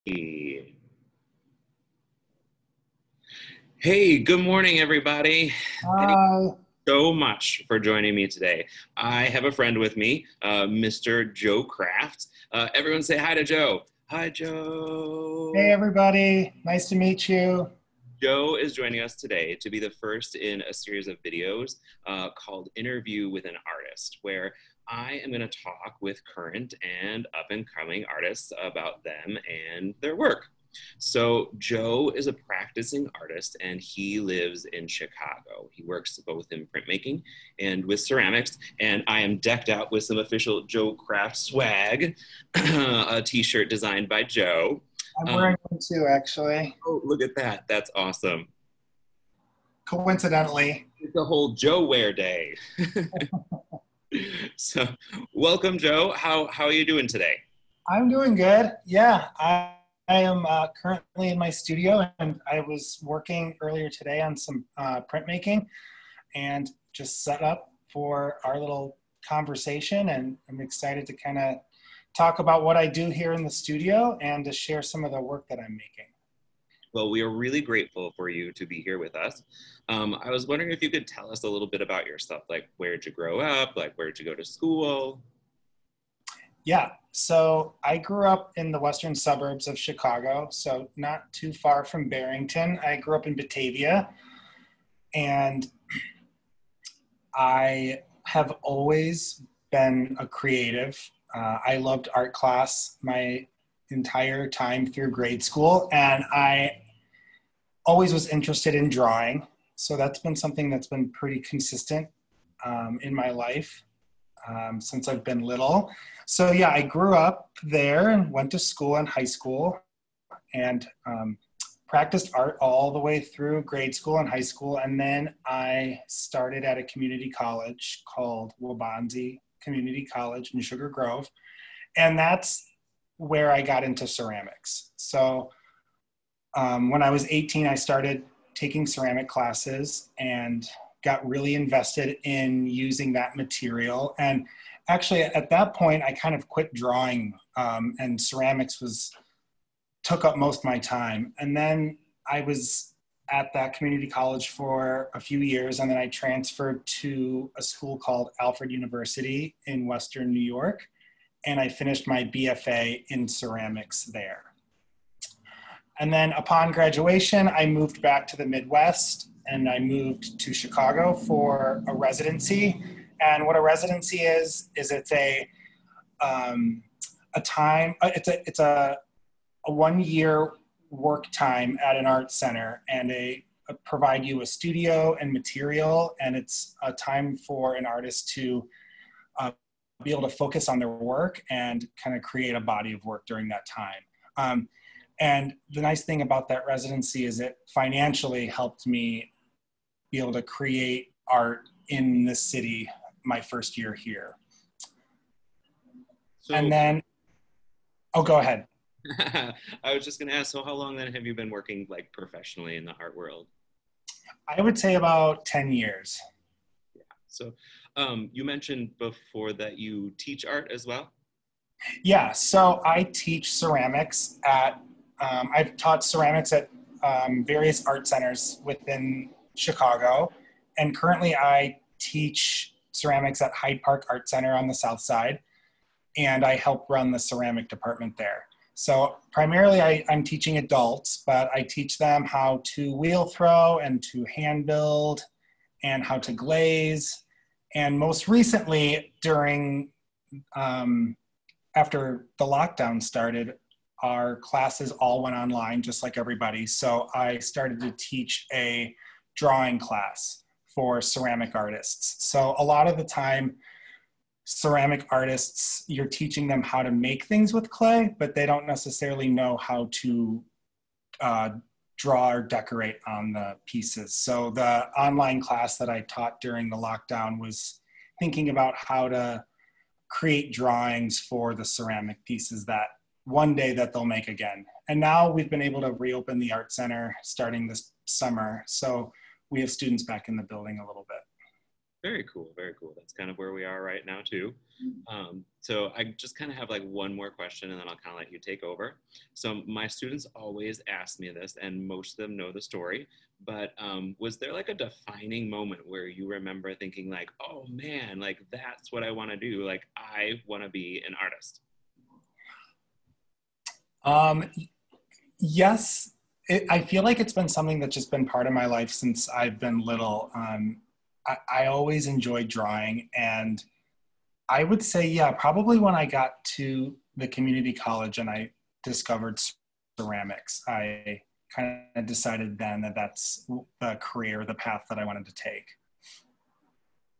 Hey, good morning, everybody. Thank Hi. you so much for joining me today. I have a friend with me, Mr. Joe Kraft. Everyone say hi to Joe. Hi, Hey, Joe. everybody. Nice to meet you. Joe is joining us today to be the first in a series of videos called Interview with an Artist, where I am going to talk with current and up and coming artists about them and their work. So, Joe is a practicing artist and he lives in Chicago. He works both in printmaking and with ceramics. And I am decked out with some official Joe Kraft swag, a t shirt designed by Joe. I'm Um, wearing one too, actually. oh, look at that. That's awesome. Coincidentally. It's a whole Joe wear day. So, welcome, Joe. How are you doing today? I'm doing good. Yeah, I am currently in my studio, and I was working earlier today on some printmaking and just set up for our little conversation. And I'm excited to kind of talk about what I do here in the studio and to share some of the work that I'm making. Well, we are really grateful for you to be here with us. I was wondering if you could tell us a little bit about yourself, like where'd you grow up, like where'd you go to school? Yeah, so I grew up in the western suburbs of Chicago, so not too far from Barrington. I grew up in Batavia, and I have always been a creative. I loved art class my entire time through grade school, and I always was interested in drawing. So that's been something that's been pretty consistent in my life since I've been little. So yeah, I grew up there and went to school and high school and practiced art all the way through grade school and high school. And then I started at a community college called Wabanzi Community College in Sugar Grove. And that's where I got into ceramics. So when I was 18, I started taking ceramic classes and got really invested in using that material. And actually, at that point, I kind of quit drawing, and ceramics was took up most of my time. And then I was at that community college for a few years, and then I transferred to a school called Alfred University in Western New York, and I finished my BFA in ceramics there. And then upon graduation, I moved back to the Midwest and I moved to Chicago for a residency. And what a residency is a time, it's a 1 year work time at an art center, and they provide you a studio and material. And it's a time for an artist to be able to focus on their work and kind of create a body of work during that time. And the nice thing about that residency is it financially helped me be able to create art in the city my first year here. And So, then, oh, go ahead. I was just going to ask, so how long then have you been working like professionally in the art world? I would say about 10 years. So, you mentioned before that you teach art as well. Yeah, so I teach ceramics I've taught ceramics at various art centers within Chicago. And currently I teach ceramics at Hyde Park Art Center on the South Side. And I help run the ceramic department there. So primarily I'm teaching adults, but I teach them how to wheel throw and to hand build and how to glaze. And most recently, um, after the lockdown started, our classes all went online just like everybody. So I started to teach a drawing class for ceramic artists. So a lot of the time, ceramic artists, you're teaching them how to make things with clay, but they don't necessarily know how to uh, draw or decorate on the pieces. So the online class that I taught during the lockdown was thinking about how to create drawings for the ceramic pieces that one day that they'll make again. And now we've been able to reopen the art center starting this summer. So we have students back in the building a little bit. Very cool, very cool. That's kind of where we are right now too. So I just kind of have like one more question and then I'll kind of let you take over. So my students always ask me this and most of them know the story, but was there like a defining moment where you remember thinking like, oh man, like that's what I want to do. Like I want to be an artist. Um, yes, I feel like it's been something that's just been part of my life since I've been little. I always enjoyed drawing, and I would say, yeah, probably when I got to the community college and I discovered ceramics, I kind of decided then that that's the career, the path that I wanted to take.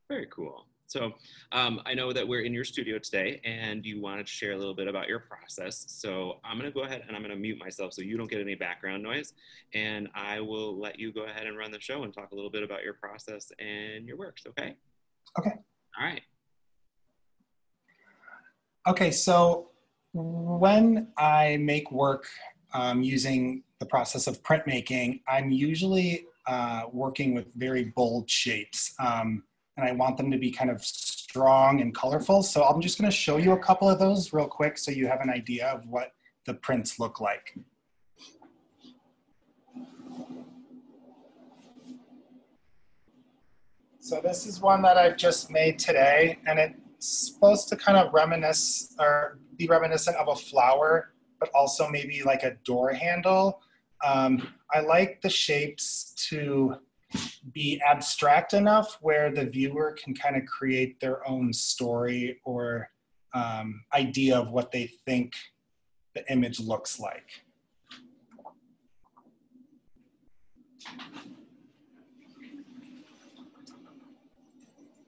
Very cool. So I know that we're in your studio today and you wanted to share a little bit about your process. So I'm going to go ahead and I'm going to mute myself so you don't get any background noise. And I will let you go ahead and run the show and talk a little bit about your process and your works. Okay. Okay. All right. Okay. So when I make work using the process of printmaking, I'm usually working with very bold shapes. And I want them to be kind of strong and colorful. So I'm just going to show you a couple of those real quick so you have an idea of what the prints look like. So this is one that I've just made today, and it's supposed to kind of reminisce or be reminiscent of a flower, but also maybe like a door handle. I like the shapes to be abstract enough where the viewer can kind of create their own story or idea of what they think the image looks like.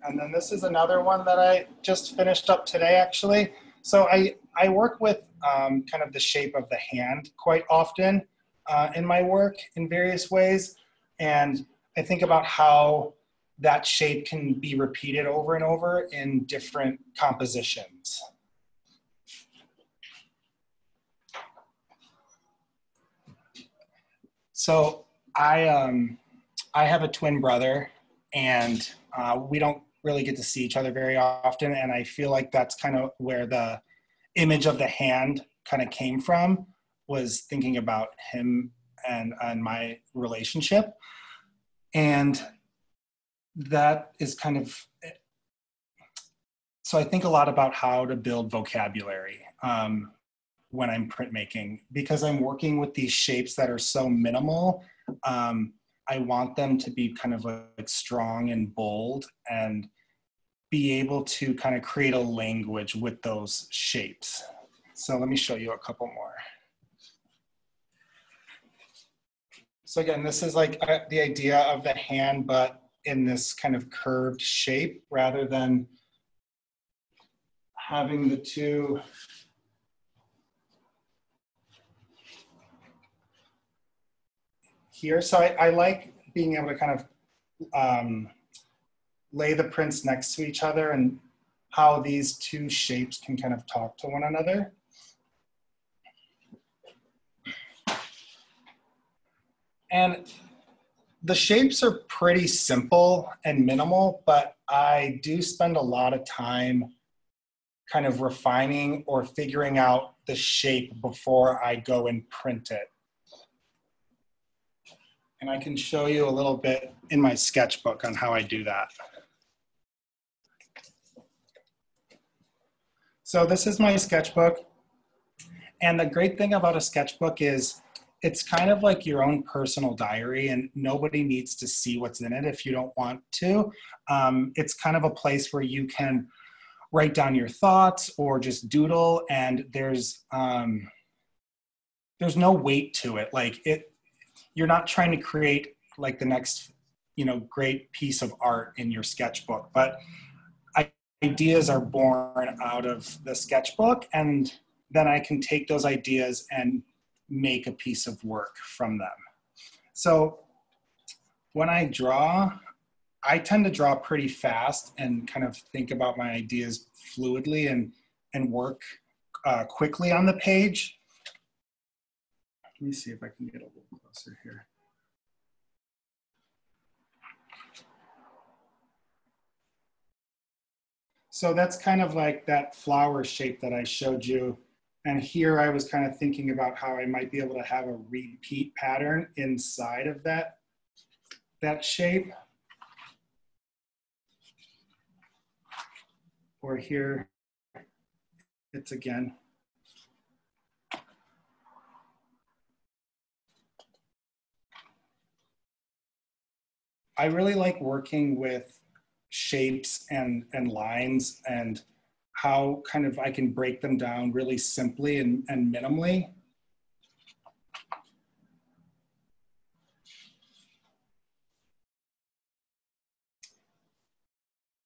And then this is another one that I just finished up today, actually. So I work with kind of the shape of the hand quite often in my work in various ways. And I think about how that shape can be repeated over and over in different compositions. So I have a twin brother, and we don't really get to see each other very often. And I feel like that's kind of where the image of the hand kind of came from, was thinking about him and my relationship. And that is kind of, so I think a lot about how to build vocabulary when I'm printmaking, because I'm working with these shapes that are so minimal. I want them to be kind of like strong and bold and be able to kind of create a language with those shapes. So let me show you a couple more. So again, this is like the idea of the hand, but in this kind of curved shape rather than having the two here. So I like being able to kind of lay the prints next to each other and how these two shapes can kind of talk to one another. And the shapes are pretty simple and minimal, but I do spend a lot of time kind of refining or figuring out the shape before I go and print it. And I can show you a little bit in my sketchbook on how I do that. So this is my sketchbook. And the great thing about a sketchbook is it's kind of like your own personal diary, and nobody needs to see what's in it if you don't want to. It's kind of a place where you can write down your thoughts or just doodle, and there's no weight to it. Like you're not trying to create like the next, great piece of art in your sketchbook, but ideas are born out of the sketchbook, and then I can take those ideas and make a piece of work from them. So when I draw, I tend to draw pretty fast and kind of think about my ideas fluidly and work quickly on the page. Let me see if I can get a little closer here. So that's kind of like that flower shape that I showed you. And here I was kind of thinking about how I might be able to have a repeat pattern inside of that shape. Or here, it's again. I really like working with shapes and lines and how kind of I can break them down really simply and minimally.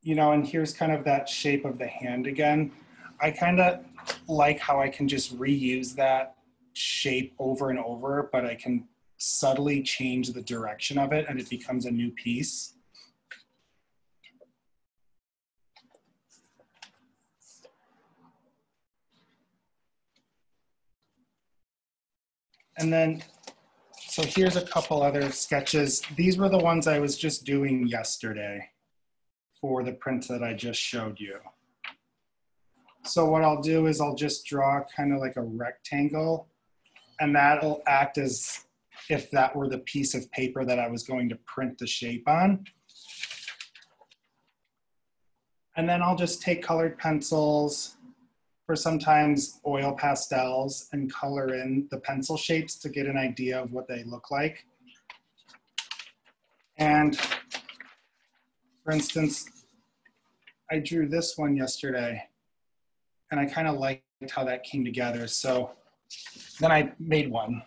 You know, and here's kind of that shape of the hand again. I kind of like how I can just reuse that shape over and over, but I can subtly change the direction of it and it becomes a new piece. And then, so here's a couple other sketches. These were the ones I was just doing yesterday for the print that I just showed you. So what I'll do is I'll just draw kind of like a rectangle, and that'll act as if that were the piece of paper that I was going to print the shape on. And then I'll just take colored pencils, or sometimes oil pastels, and color in the pencil shapes to get an idea of what they look like. And for instance, I drew this one yesterday and I kind of liked how that came together. So then I made one.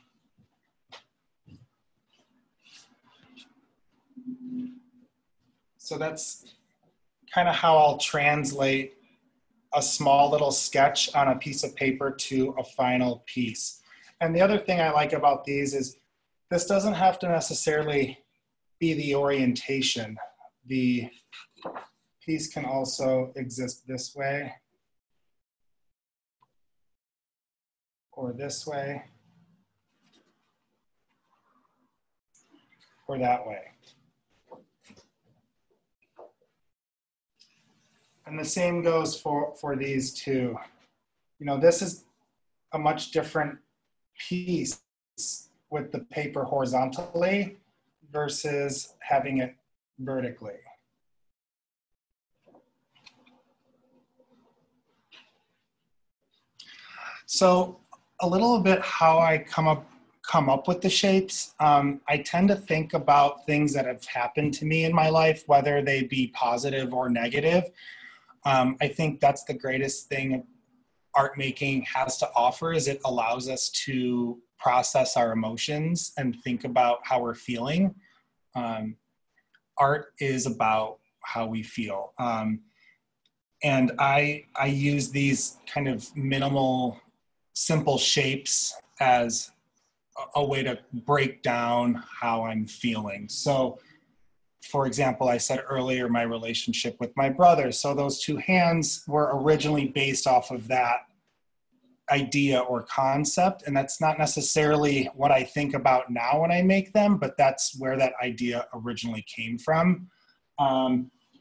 So that's kind of how I'll translate a small little sketch on a piece of paper to a final piece. And the other thing I like about these is this doesn't have to necessarily be the orientation. The piece can also exist this way or this way or that way. And the same goes for these two. You know, this is a much different piece with the paper horizontally versus having it vertically. So a little bit how I come up with the shapes. I tend to think about things that have happened to me in my life, whether they be positive or negative. I think that's the greatest thing art making has to offer is it allows us to process our emotions and think about how we're feeling. Art is about how we feel. And I use these kind of minimal, simple shapes as a way to break down how I'm feeling. So, for example, I said earlier, my relationship with my brother. So those two hands were originally based off of that idea or concept. And that's not necessarily what I think about now when I make them, but that's where that idea originally came from.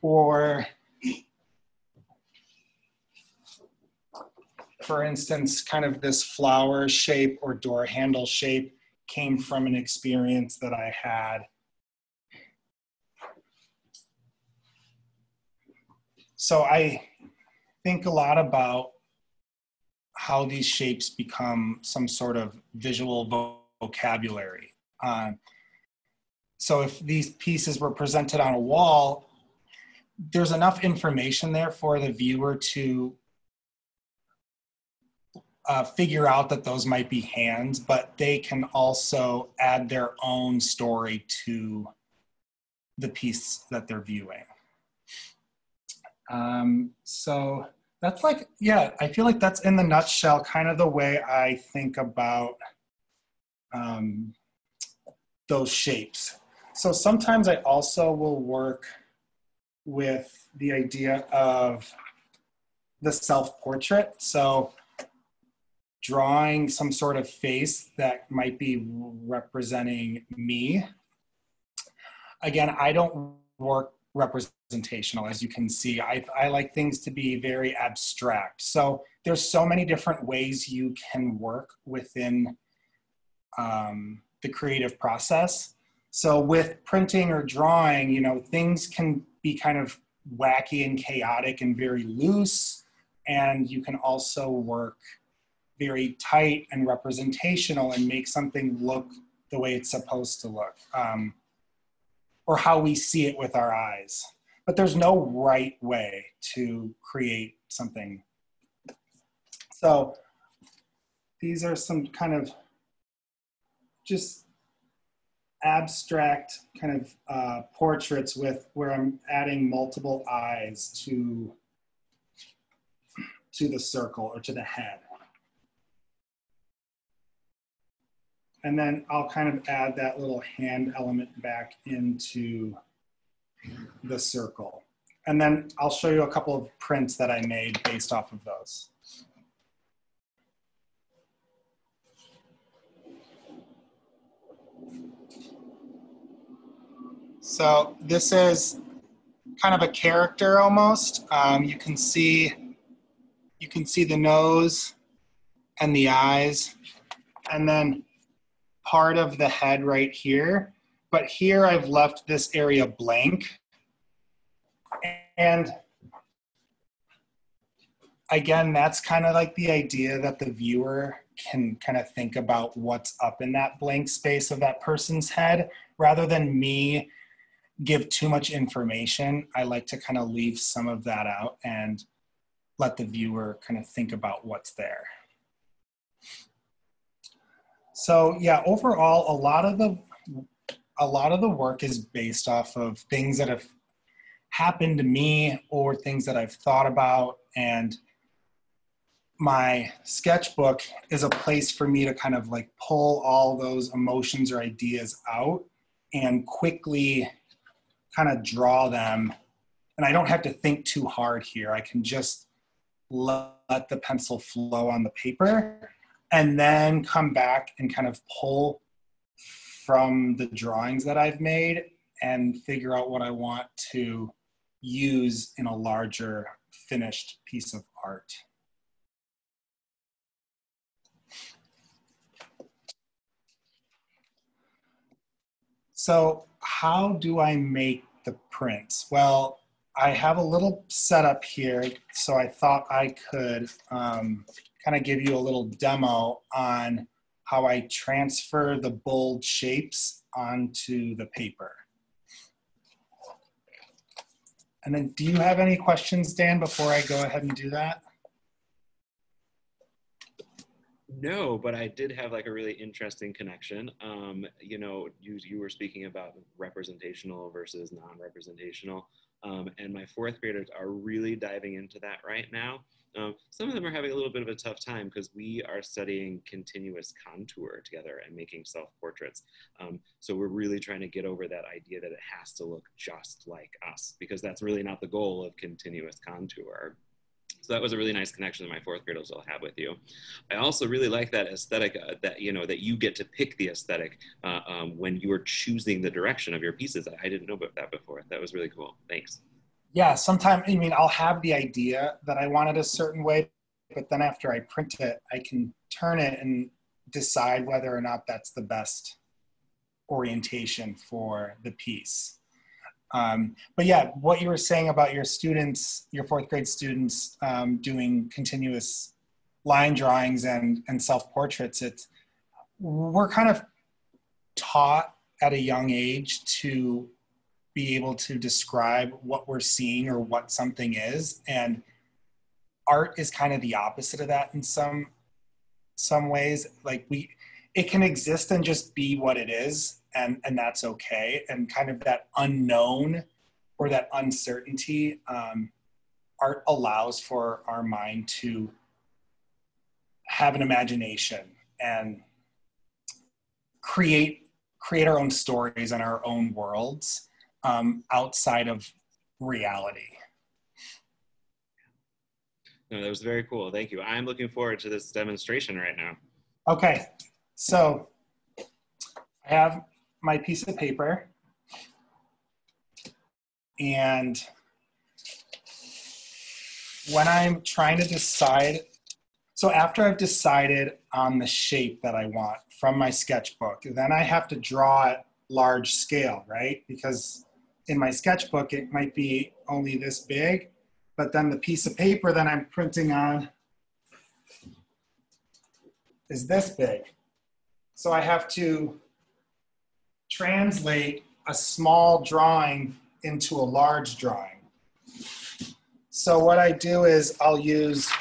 Or for instance, kind of this flower shape or door handle shape came from an experience that I had. So I think a lot about how these shapes become some sort of visual vocabulary. So if these pieces were presented on a wall, there's enough information there for the viewer to figure out that those might be hands, but they can also add their own story to the piece that they're viewing. So that's like, yeah, I feel like that's in the nutshell kind of the way I think about those shapes. So sometimes I also will work with the idea of the self-portrait. So drawing some sort of face that might be representing me. Again, I don't work representational. As you can see, I like things to be very abstract. So there's so many different ways you can work within the creative process. So with printing or drawing, you know, things can be kind of wacky and chaotic and very loose. And you can also work very tight and representational and make something look the way it's supposed to look, or how we see it with our eyes. But there's no right way to create something. So these are some kind of just abstract kind of portraits with where I'm adding multiple eyes to the circle or to the head. And then I'll kind of add that little hand element back into the circle. And then I'll show you a couple of prints that I made based off of those. So this is kind of a character almost. You can see the nose and the eyes, and then part of the head right here. But here I've left this area blank. And again, that's kind of like the idea that the viewer can kind of think about what's up in that blank space of that person's head. Rather than me give too much information, I like to kind of leave some of that out and let the viewer kind of think about what's there. So yeah, overall, a lot of the work is based off of things that have happened to me or things that I've thought about, and my sketchbook is a place for me to kind of like pull all those emotions or ideas out and quickly kind of draw them. And I don't have to think too hard here. I can just let the pencil flow on the paper and then come back and kind of pull from the drawings that I've made and figure out what I want to use in a larger finished piece of art. So how do I make the prints? Well, I have a little setup here, so I thought I could kind of give you a little demo on how I transfer the bold shapes onto the paper. And then do you have any questions, Dan, before I go ahead and do that? No, but I did have like a really interesting connection. You know, you were speaking about representational versus non-representational, and my fourth graders are really diving into that right now. Some of them are having a little bit of a tough time because we are studying continuous contour together and making self-portraits. So we're really trying to get over that idea that it has to look just like us, because that's really not the goal of continuous contour. So that was a really nice connection that my fourth graders will have with you. I also really like that aesthetic that, you know, that you get to pick the aesthetic when you're choosing the direction of your pieces. I didn't know about that before. That was really cool. Thanks. Yeah, sometimes, I mean, I'll have the idea that I want it a certain way, but then after I print it, I can turn it and decide whether or not that's the best orientation for the piece. But yeah, what you were saying about your students, your fourth grade students doing continuous line drawings and self-portraits, we're kind of taught at a young age to be able to describe what we're seeing or what something is. And art is kind of the opposite of that in some ways. Like it can exist and just be what it is, and that's okay. And kind of that unknown or that uncertainty, art allows for our mind to have an imagination and create our own stories and our own worlds outside of reality. No, that was very cool. Thank you. I'm looking forward to this demonstration right now. Okay, so I have my piece of paper, And when I'm trying to decide, so after I've decided on the shape that I want from my sketchbook, then I have to draw it large scale, right? Because in my sketchbook, it might be only this big, but then the piece of paper that I'm printing on is this big. So I have to translate a small drawing into a large drawing. So what I do is I'll use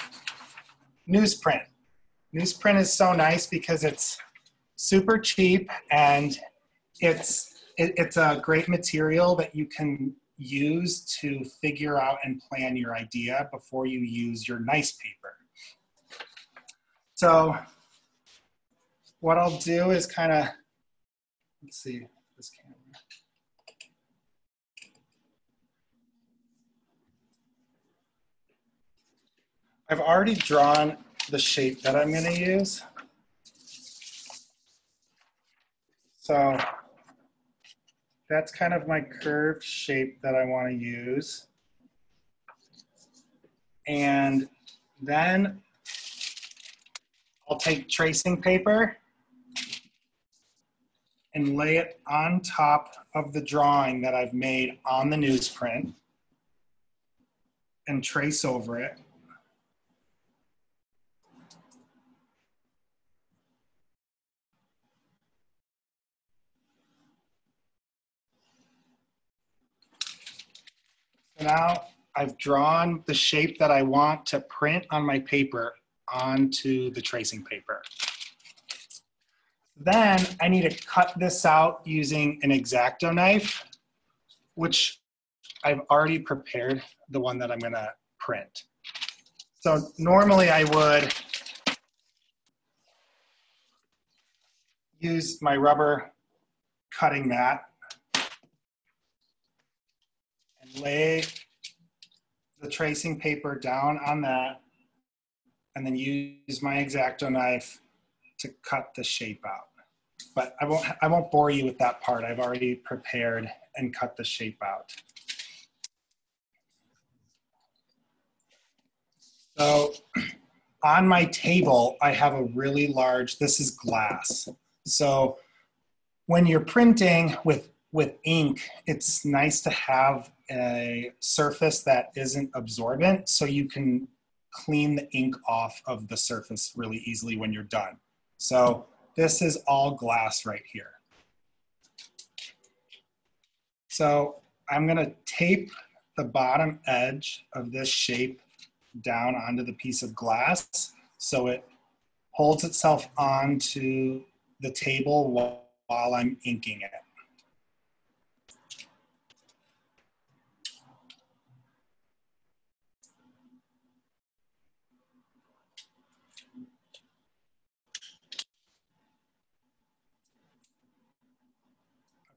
newsprint. Newsprint is so nice because it's super cheap and it's a great material that you can use to figure out and plan your idea before you use your nice paper. So what I'll do is kind of, let's see this camera. I've already drawn the shape that I'm going to use. So that's kind of my curved shape that I want to use. And then I'll take tracing paper and lay it on top of the drawing that I've made on the newsprint and trace over it. So now I've drawn the shape that I want to print on my paper onto the tracing paper. Then I need to cut this out using an X-Acto knife, which I've already prepared the one that I'm gonna print. So normally I would use my rubber cutting mat and lay the tracing paper down on that and then use my X-Acto knife to cut the shape out. But I won't bore you with that part. I've already prepared and cut the shape out. So on my table, I have a really large, this is glass. So when you're printing with ink, it's nice to have a surface that isn't absorbent so you can clean the ink off of the surface really easily when you're done. So this is all glass right here. So I'm gonna tape the bottom edge of this shape down onto the piece of glass so it holds itself onto the table while I'm inking it.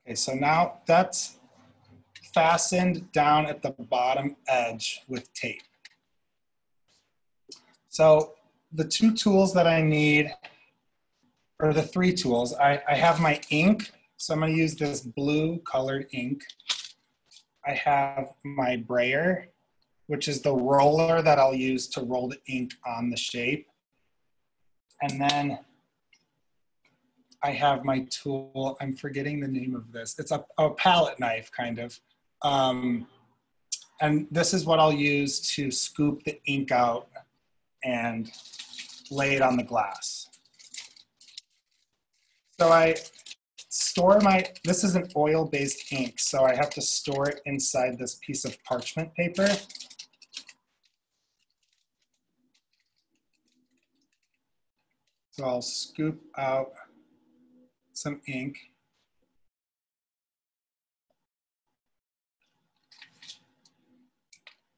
Okay, so now that's fastened down at the bottom edge with tape. So the two tools that I need, or the three tools, I have my ink. So I'm gonna use this blue colored ink. I have my brayer, which is the roller that I'll use to roll the ink on the shape. And then I have my tool, I'm forgetting the name of this. It's a palette knife, kind of. And this is what I'll use to scoop the ink out and lay it on the glass. So I store this is an oil-based ink, so I have to store it inside this piece of parchment paper. So I'll scoop out some ink.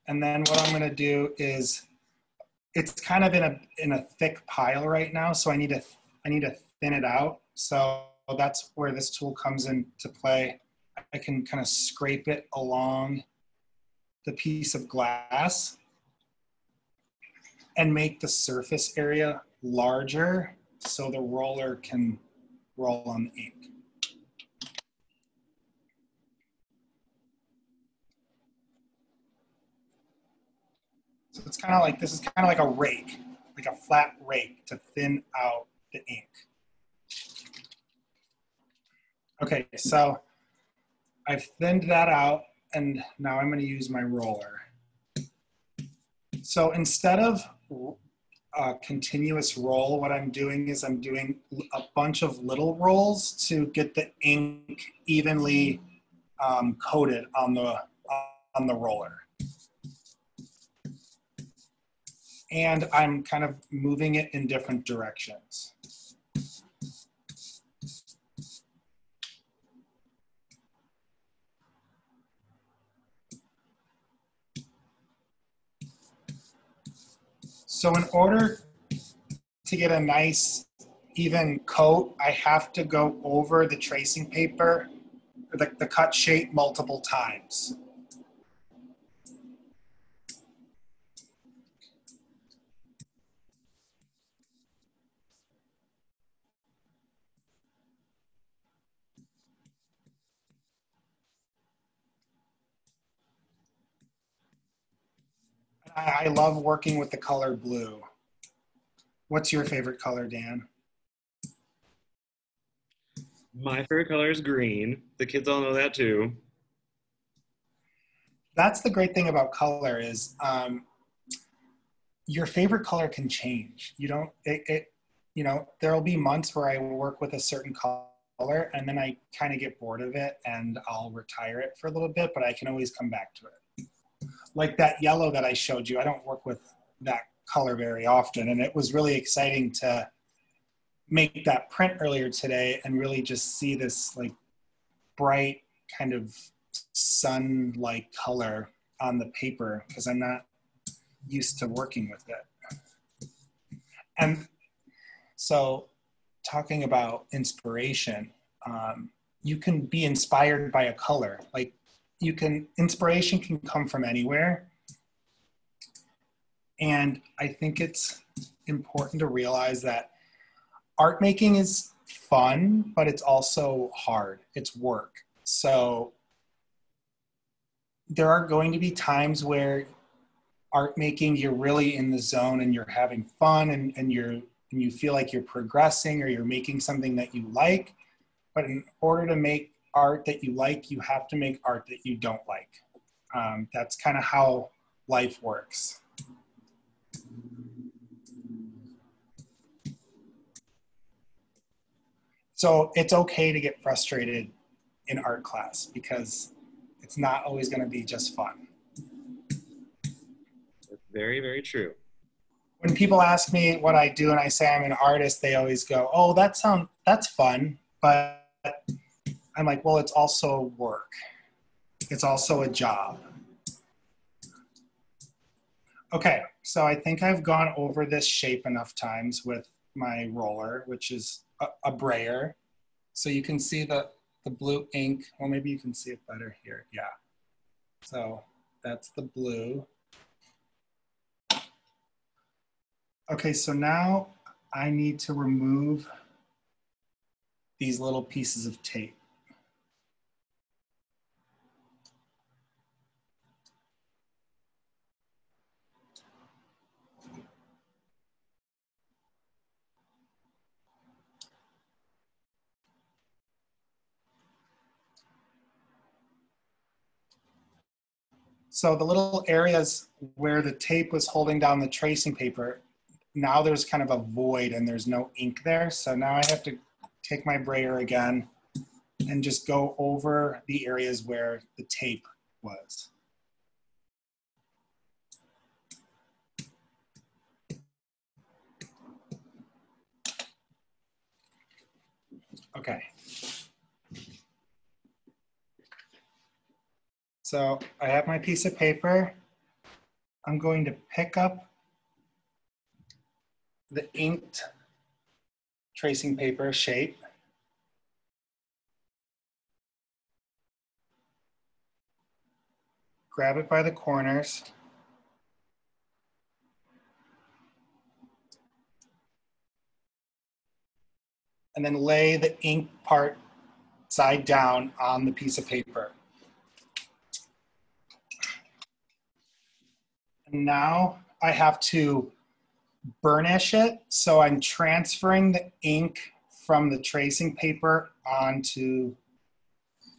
And then what I'm gonna do is, it's kind of in a thick pile right now, so I need to thin it out. So that's where this tool comes into play. I can kind of scrape it along the piece of glass and make the surface area larger so the roller can roll on the ink. kind of like, this is kind of like a rake, like a flat rake to thin out the ink. Okay, so I've thinned that out, and now I'm going to use my roller. So instead of a continuous roll, what I'm doing is I'm doing a bunch of little rolls to get the ink evenly coated on the roller. And I'm kind of moving it in different directions. So in order to get a nice even coat, I have to go over the tracing paper, the cut shape multiple times. I love working with the color blue. What's your favorite color, Dan? My favorite color is green. The kids all know that too. That's the great thing about color is your favorite color can change. You don't, you know, there'll be months where I work with a certain color and then I kind of get bored of it and I'll retire it for a little bit, but I can always come back to it. Like that yellow that I showed you, I don't work with that color very often. And it was really exciting to make that print earlier today and really just see this like bright kind of sun-like color on the paper because I'm not used to working with it. And so talking about inspiration, you can be inspired by a color. Like inspiration can come from anywhere. And I think it's important to realize that art making is fun, but it's also hard. It's work. So there are going to be times where art making, you're really in the zone and you're having fun and you feel like you're progressing or you're making something that you like. But in order to make art that you like, you have to make art that you don't like. That's kind of how life works. So it's okay to get frustrated in art class because it's not always going to be just fun. That's very, very true. When people ask me what I do and I say I'm an artist, they always go, "Oh, that's fun," but I'm like, well, it's also work. It's also a job. Okay, so I think I've gone over this shape enough times with my roller, which is a brayer. So you can see the blue ink. Well, maybe you can see it better here. Yeah. So that's the blue. Okay, so now I need to remove these little pieces of tape. So the little areas where the tape was holding down the tracing paper, now there's kind of a void and there's no ink there. So now I have to take my brayer again and just go over the areas where the tape was. Okay. So I have my piece of paper. I'm going to pick up the inked tracing paper shape. Grab it by the corners. And then lay the ink part side down on the piece of paper. And now I have to burnish it. So I'm transferring the ink from the tracing paper onto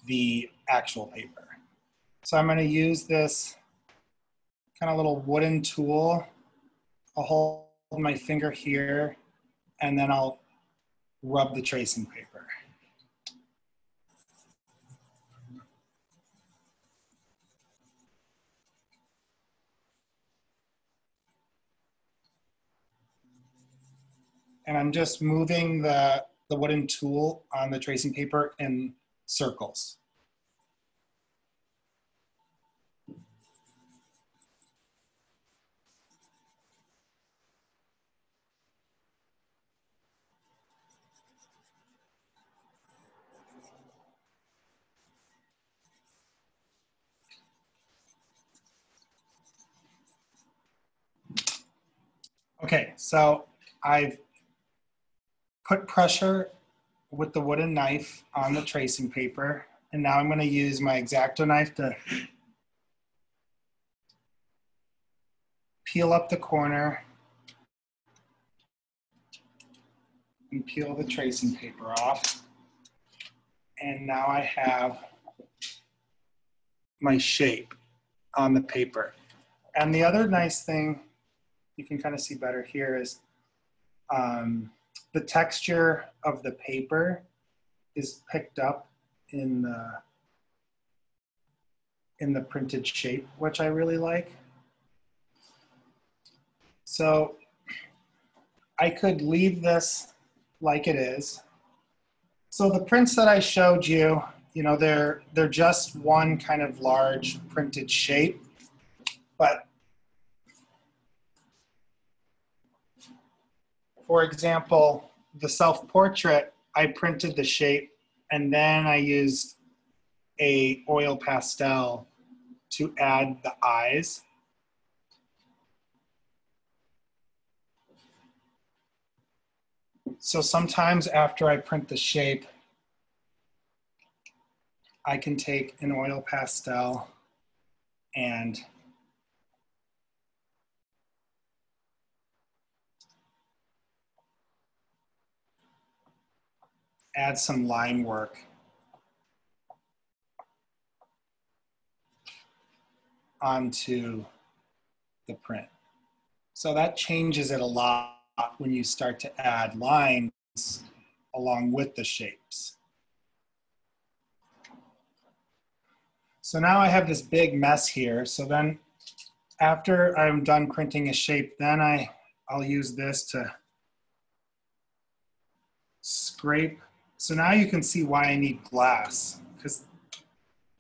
the actual paper. So I'm going to use this kind of little wooden tool. I'll hold my finger here, and then I'll rub the tracing paper. And I'm just moving the wooden tool on the tracing paper in circles. Okay, so I've put pressure with the wooden knife on the tracing paper, and now I'm going to use my X-Acto knife to peel up the corner and peel the tracing paper off. And now I have my shape on the paper. And the other nice thing you can kind of see better here is the texture of the paper is picked up in the printed shape, which I really like. So I could leave this like it is. So the prints that I showed you, they're just one kind of large printed shape, but for example, the self-portrait, I printed the shape and then I used a oil pastel to add the eyes. So sometimes after I print the shape, I can take an oil pastel and add some line work onto the print. So that changes it a lot when you start to add lines along with the shapes. So now I have this big mess here. So then after I'm done printing a shape, then I'll use this to scrape. So now you can see why I need glass, because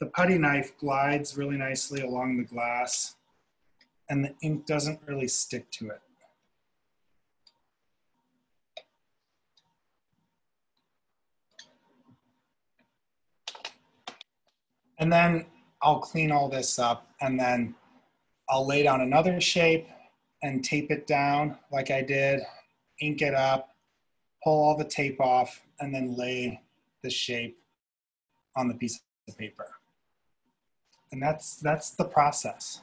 the putty knife glides really nicely along the glass and the ink doesn't really stick to it. And then I'll clean all this up and then I'll lay down another shape and tape it down like I did, ink it up, pull all the tape off, and then lay the shape on the piece of paper. And that's the process.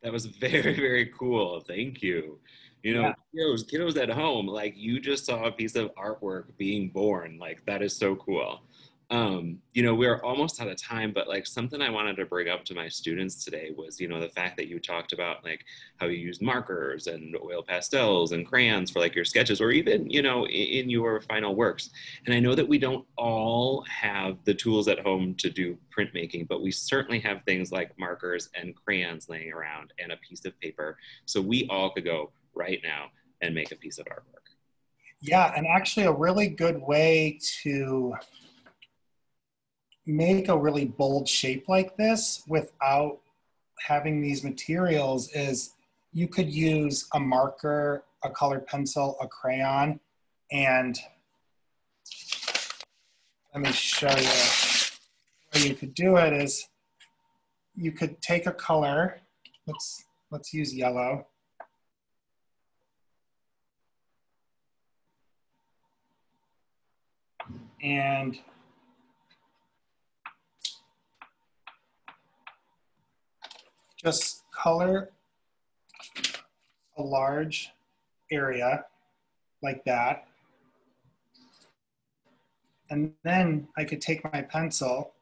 That was very, very cool. Thank you. Yeah. Kiddos at home, like you just saw a piece of artwork being born. Like that is so cool. We're almost out of time, but like something I wanted to bring up to my students today was, the fact that you talked about like how you use markers and oil pastels and crayons for like your sketches or even, in your final works. And I know that we don't all have the tools at home to do printmaking, but we certainly have things like markers and crayons laying around and a piece of paper. So we all could go right now and make a piece of artwork. Yeah, and actually a really good way to make a really bold shape like this without having these materials is you could use a marker, a colored pencil, a crayon, and let me show you where you could do it is you could take a color, let's use yellow. And just color a large area like that. And then I could take my pencil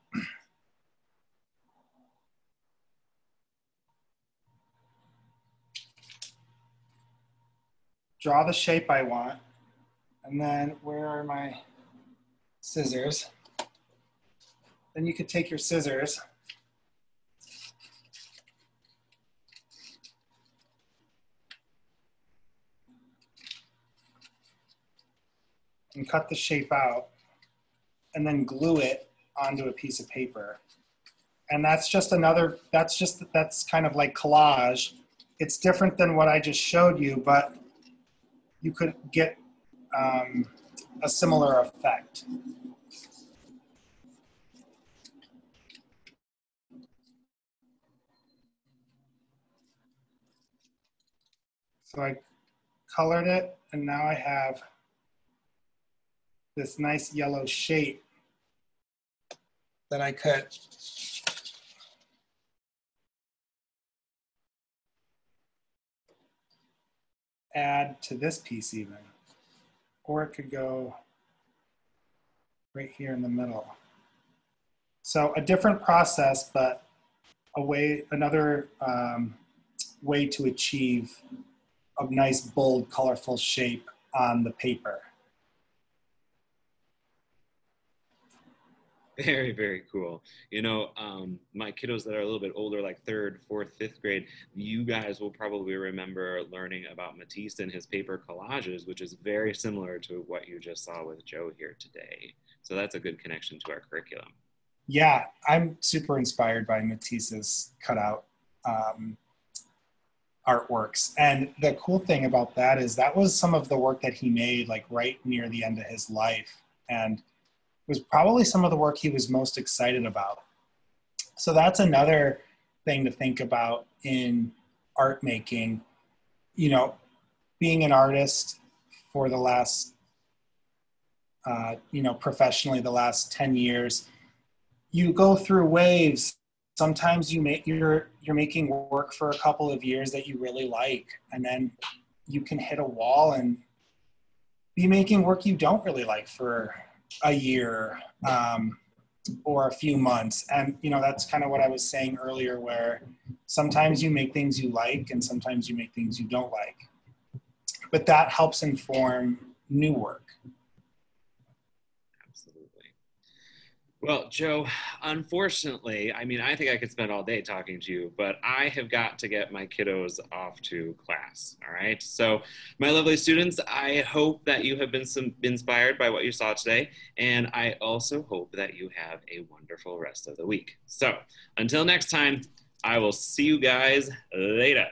draw the shape I want, and then where are my scissors? Then you could take your scissors and cut the shape out and then glue it onto a piece of paper. And that's kind of like collage. It's different than what I just showed you, but you could get a similar effect. So I colored it, and now I have this nice yellow shape that I could add to this piece even. Or it could go right here in the middle. So a different process, but another way to achieve a nice, bold, colorful shape on the paper. Very, very cool. You know, my kiddos that are a little bit older, like third, fourth, fifth grade, you guys will probably remember learning about Matisse and his paper collages, which is very similar to what you just saw with Joe here today. So that's a good connection to our curriculum. Yeah, I'm super inspired by Matisse's cutout artworks. And the cool thing about that is that was some of the work that he made like right near the end of his life. And was probably some of the work he was most excited about. So that's another thing to think about in art making. You know, being an artist for the last, professionally the last 10 years, you go through waves. Sometimes you're making work for a couple of years that you really like, and then you can hit a wall and be making work you don't really like for a year or a few months. And that's kind of what I was saying earlier, where sometimes you make things you like and sometimes you make things you don't like, but that helps inform new work. Well, Joe, unfortunately, I mean, I think I could spend all day talking to you, but I have got to get my kiddos off to class. All right. So, my lovely students, I hope that you have been inspired by what you saw today. And I also hope that you have a wonderful rest of the week. So, until next time, I will see you guys later.